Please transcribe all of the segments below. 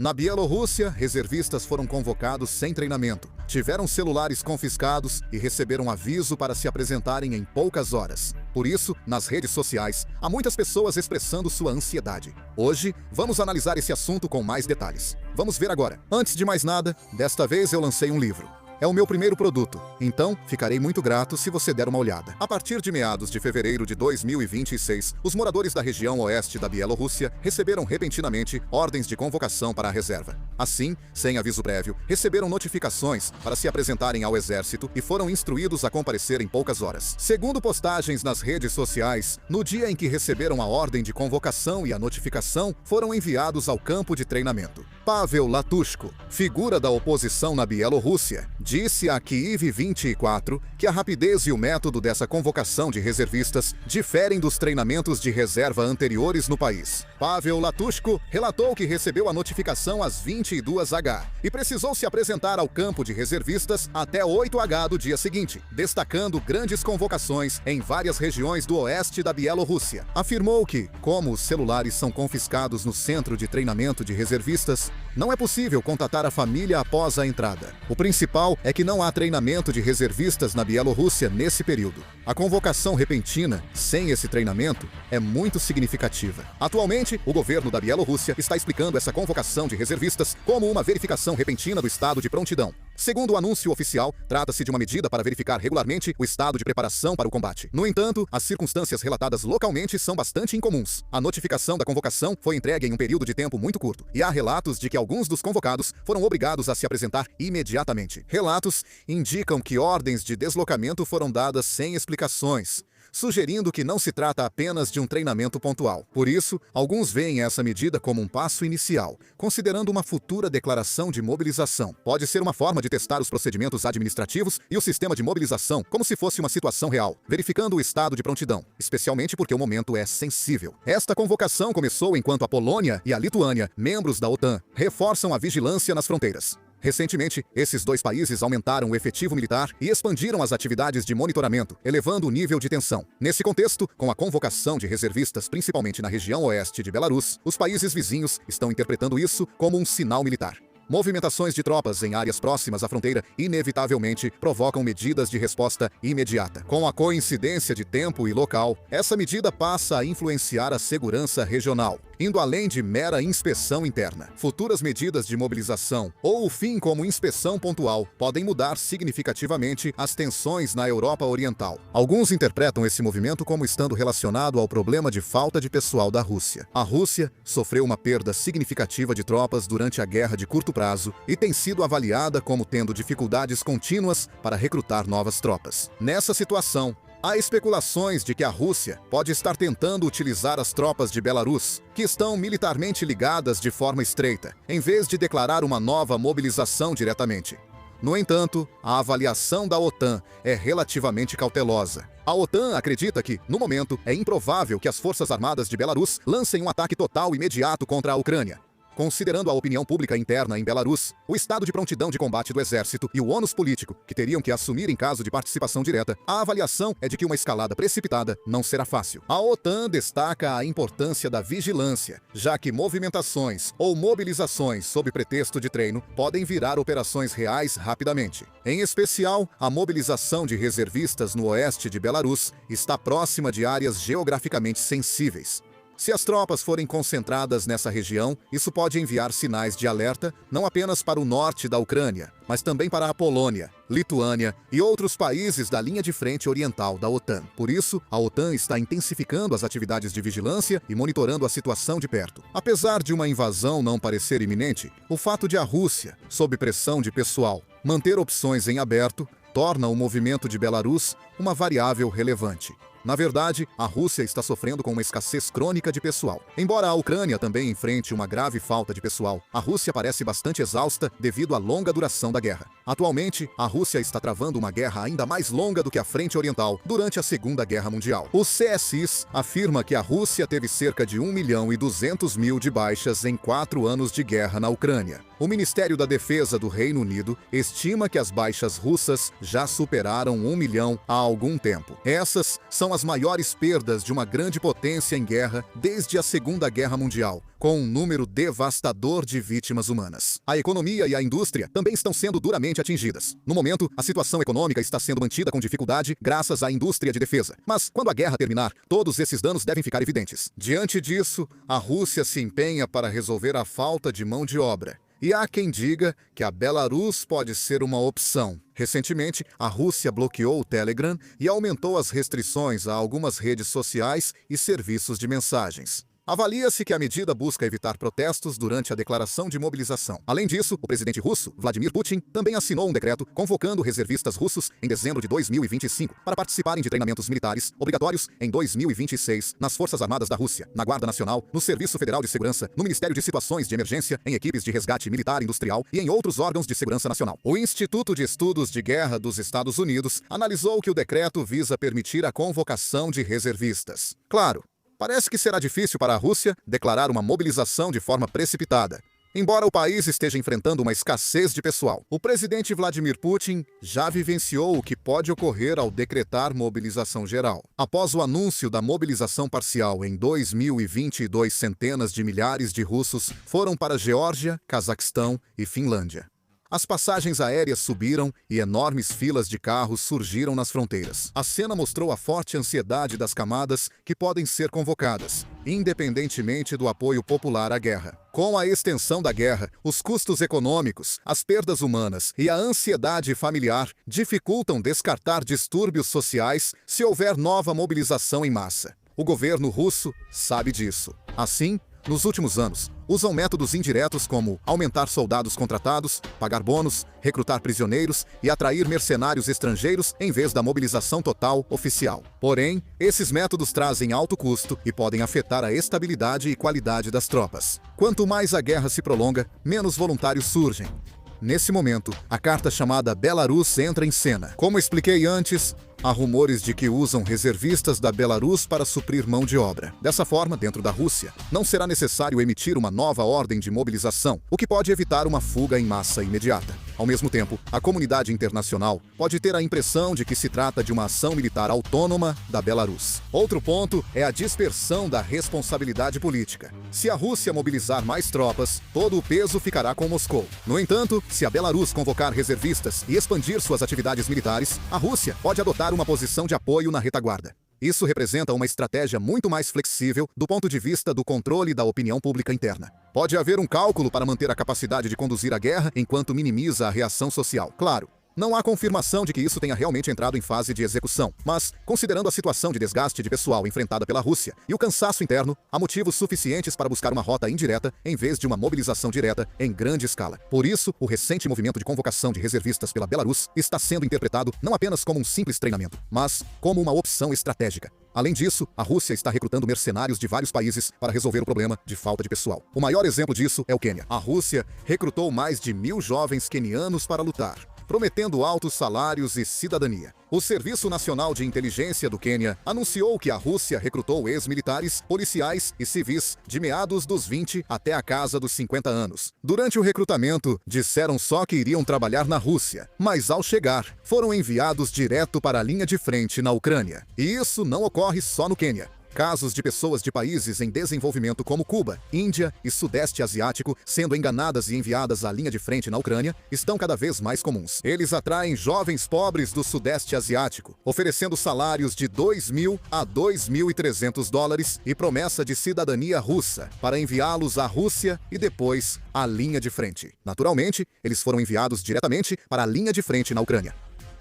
Na Bielorrússia, reservistas foram convocados sem treinamento, tiveram celulares confiscados e receberam aviso para se apresentarem em poucas horas. Por isso, nas redes sociais, há muitas pessoas expressando sua ansiedade. Hoje, vamos analisar esse assunto com mais detalhes. Vamos ver agora. Antes de mais nada, desta vez eu lancei um livro. É o meu primeiro produto, então ficarei muito grato se você der uma olhada. A partir de meados de fevereiro de 2026, os moradores da região oeste da Bielorrússia receberam repentinamente ordens de convocação para a reserva. Assim, sem aviso prévio, receberam notificações para se apresentarem ao exército e foram instruídos a comparecer em poucas horas. Segundo postagens nas redes sociais, no dia em que receberam a ordem de convocação e a notificação, foram enviados ao campo de treinamento. Pavel Latushko, figura da oposição na Bielorrússia, disse a Kyiv 24 que a rapidez e o método dessa convocação de reservistas diferem dos treinamentos de reserva anteriores no país. Pavel Latushko relatou que recebeu a notificação às 22h e precisou se apresentar ao campo de reservistas até 8h do dia seguinte, destacando grandes convocações em várias regiões do oeste da Bielorrússia. Afirmou que, como os celulares são confiscados no centro de treinamento de reservistas, não é possível contatar a família após a entrada. O principal é que não há treinamento de reservistas na Bielorrússia nesse período. A convocação repentina, sem esse treinamento, é muito significativa. Atualmente, o governo da Bielorrússia está explicando essa convocação de reservistas como uma verificação repentina do estado de prontidão. Segundo o anúncio oficial, trata-se de uma medida para verificar regularmente o estado de preparação para o combate. No entanto, as circunstâncias relatadas localmente são bastante incomuns. A notificação da convocação foi entregue em um período de tempo muito curto, e há relatos de que alguns dos convocados foram obrigados a se apresentar imediatamente. Relatos indicam que ordens de deslocamento foram dadas sem explicações, sugerindo que não se trata apenas de um treinamento pontual. Por isso, alguns veem essa medida como um passo inicial, considerando uma futura declaração de mobilização. Pode ser uma forma de testar os procedimentos administrativos e o sistema de mobilização como se fosse uma situação real, verificando o estado de prontidão, especialmente porque o momento é sensível. Esta convocação começou enquanto a Polônia e a Lituânia, membros da OTAN, reforçam a vigilância nas fronteiras. Recentemente, esses dois países aumentaram o efetivo militar e expandiram as atividades de monitoramento, elevando o nível de tensão. Nesse contexto, com a convocação de reservistas principalmente na região oeste de Belarus, os países vizinhos estão interpretando isso como um sinal militar. Movimentações de tropas em áreas próximas à fronteira inevitavelmente provocam medidas de resposta imediata. Com a coincidência de tempo e local, essa medida passa a influenciar a segurança regional, indo além de mera inspeção interna. Futuras medidas de mobilização ou o fim como inspeção pontual podem mudar significativamente as tensões na Europa Oriental. Alguns interpretam esse movimento como estando relacionado ao problema de falta de pessoal da Rússia. A Rússia sofreu uma perda significativa de tropas durante a guerra de curto prazo e tem sido avaliada como tendo dificuldades contínuas para recrutar novas tropas. Nessa situação, há especulações de que a Rússia pode estar tentando utilizar as tropas de Belarus, que estão militarmente ligadas de forma estreita, em vez de declarar uma nova mobilização diretamente. No entanto, a avaliação da OTAN é relativamente cautelosa. A OTAN acredita que, no momento, é improvável que as forças armadas de Belarus lancem um ataque total imediato contra a Ucrânia. Considerando a opinião pública interna em Belarus, o estado de prontidão de combate do exército e o ônus político que teriam que assumir em caso de participação direta, a avaliação é de que uma escalada precipitada não será fácil. A OTAN destaca a importância da vigilância, já que movimentações ou mobilizações sob pretexto de treino podem virar operações reais rapidamente. Em especial, a mobilização de reservistas no oeste de Belarus está próxima de áreas geograficamente sensíveis. Se as tropas forem concentradas nessa região, isso pode enviar sinais de alerta não apenas para o norte da Ucrânia, mas também para a Polônia, Lituânia e outros países da linha de frente oriental da OTAN. Por isso, a OTAN está intensificando as atividades de vigilância e monitorando a situação de perto. Apesar de uma invasão não parecer iminente, o fato de a Rússia, sob pressão de pessoal, manter opções em aberto, torna o movimento de Belarus uma variável relevante. Na verdade, a Rússia está sofrendo com uma escassez crônica de pessoal. Embora a Ucrânia também enfrente uma grave falta de pessoal, a Rússia parece bastante exausta devido à longa duração da guerra. Atualmente, a Rússia está travando uma guerra ainda mais longa do que a Frente Oriental durante a Segunda Guerra Mundial. O CSIS afirma que a Rússia teve cerca de 1.200.000 de baixas em 4 anos de guerra na Ucrânia. O Ministério da Defesa do Reino Unido estima que as baixas russas já superaram 1 milhão há algum tempo. Essas são são as maiores perdas de uma grande potência em guerra desde a Segunda Guerra Mundial, com um número devastador de vítimas humanas. A economia e a indústria também estão sendo duramente atingidas. No momento, a situação econômica está sendo mantida com dificuldade graças à indústria de defesa. Mas, quando a guerra terminar, todos esses danos devem ficar evidentes. Diante disso, a Rússia se empenha para resolver a falta de mão de obra. E há quem diga que a Belarus pode ser uma opção. Recentemente, a Rússia bloqueou o Telegram e aumentou as restrições a algumas redes sociais e serviços de mensagens. Avalia-se que a medida busca evitar protestos durante a declaração de mobilização. Além disso, o presidente russo, Vladimir Putin, também assinou um decreto convocando reservistas russos em dezembro de 2025 para participarem de treinamentos militares obrigatórios em 2026 nas Forças Armadas da Rússia, na Guarda Nacional, no Serviço Federal de Segurança, no Ministério de Situações de Emergência, em equipes de resgate militar industrial e em outros órgãos de segurança nacional. O Instituto de Estudos de Guerra dos Estados Unidos analisou que o decreto visa permitir a convocação de reservistas. Claro, parece que será difícil para a Rússia declarar uma mobilização de forma precipitada, embora o país esteja enfrentando uma escassez de pessoal. O presidente Vladimir Putin já vivenciou o que pode ocorrer ao decretar mobilização geral. Após o anúncio da mobilização parcial em 2022, centenas de milhares de russos foram para Geórgia, Cazaquistão e Finlândia. As passagens aéreas subiram e enormes filas de carros surgiram nas fronteiras. A cena mostrou a forte ansiedade das camadas que podem ser convocadas, independentemente do apoio popular à guerra. Com a extensão da guerra, os custos econômicos, as perdas humanas e a ansiedade familiar dificultam descartar distúrbios sociais se houver nova mobilização em massa. O governo russo sabe disso. Assim, nos últimos anos, usam métodos indiretos como aumentar soldados contratados, pagar bônus, recrutar prisioneiros e atrair mercenários estrangeiros em vez da mobilização total oficial. Porém, esses métodos trazem alto custo e podem afetar a estabilidade e qualidade das tropas. Quanto mais a guerra se prolonga, menos voluntários surgem. Nesse momento, a carta chamada Belarus entra em cena. Como expliquei antes, há rumores de que usam reservistas da Belarus para suprir mão de obra. Dessa forma, dentro da Rússia, não será necessário emitir uma nova ordem de mobilização, o que pode evitar uma fuga em massa imediata. Ao mesmo tempo, a comunidade internacional pode ter a impressão de que se trata de uma ação militar autônoma da Belarus. Outro ponto é a dispersão da responsabilidade política. Se a Rússia mobilizar mais tropas, todo o peso ficará com Moscou. No entanto, se a Belarus convocar reservistas e expandir suas atividades militares, a Rússia pode adotar uma posição de apoio na retaguarda. Isso representa uma estratégia muito mais flexível do ponto de vista do controle da opinião pública interna. Pode haver um cálculo para manter a capacidade de conduzir a guerra enquanto minimiza a reação social. Claro, não há confirmação de que isso tenha realmente entrado em fase de execução, mas, considerando a situação de desgaste de pessoal enfrentada pela Rússia e o cansaço interno, há motivos suficientes para buscar uma rota indireta em vez de uma mobilização direta em grande escala. Por isso, o recente movimento de convocação de reservistas pela Belarus está sendo interpretado não apenas como um simples treinamento, mas como uma opção estratégica. Além disso, a Rússia está recrutando mercenários de vários países para resolver o problema de falta de pessoal. O maior exemplo disso é o Quênia. A Rússia recrutou mais de 1.000 jovens quenianos para lutar, prometendo altos salários e cidadania. O Serviço Nacional de Inteligência do Quênia anunciou que a Rússia recrutou ex-militares, policiais e civis de meados dos 20 até a casa dos 50 anos. Durante o recrutamento, disseram só que iriam trabalhar na Rússia, mas ao chegar, foram enviados direto para a linha de frente na Ucrânia. E isso não ocorre só no Quênia. Casos de pessoas de países em desenvolvimento como Cuba, Índia e Sudeste Asiático sendo enganadas e enviadas à linha de frente na Ucrânia estão cada vez mais comuns. Eles atraem jovens pobres do Sudeste Asiático, oferecendo salários de $2.000 a $2.300 e promessa de cidadania russa para enviá-los à Rússia e depois à linha de frente. Naturalmente, eles foram enviados diretamente para a linha de frente na Ucrânia.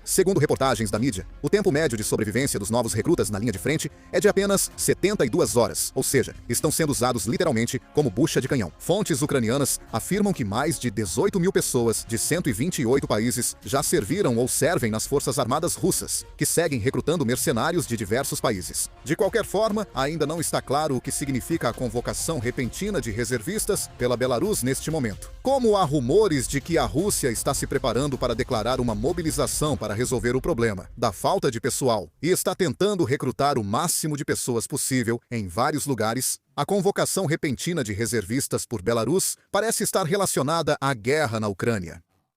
Segundo reportagens da mídia, o tempo médio de sobrevivência dos novos recrutas na linha de frente é de apenas 72 horas, ou seja, estão sendo usados literalmente como bucha de canhão. Fontes ucranianas afirmam que mais de 18.000 pessoas de 128 países já serviram ou servem nas Forças Armadas russas, que seguem recrutando mercenários de diversos países. De qualquer forma, ainda não está claro o que significa a convocação repentina de reservistas pela Belarus neste momento. Como há rumores de que a Rússia está se preparando para declarar uma mobilização para resolver o problema da falta de pessoal e está tentando recrutar o máximo de pessoas possível em vários lugares, a convocação repentina de reservistas por Belarus parece estar relacionada à guerra na Ucrânia.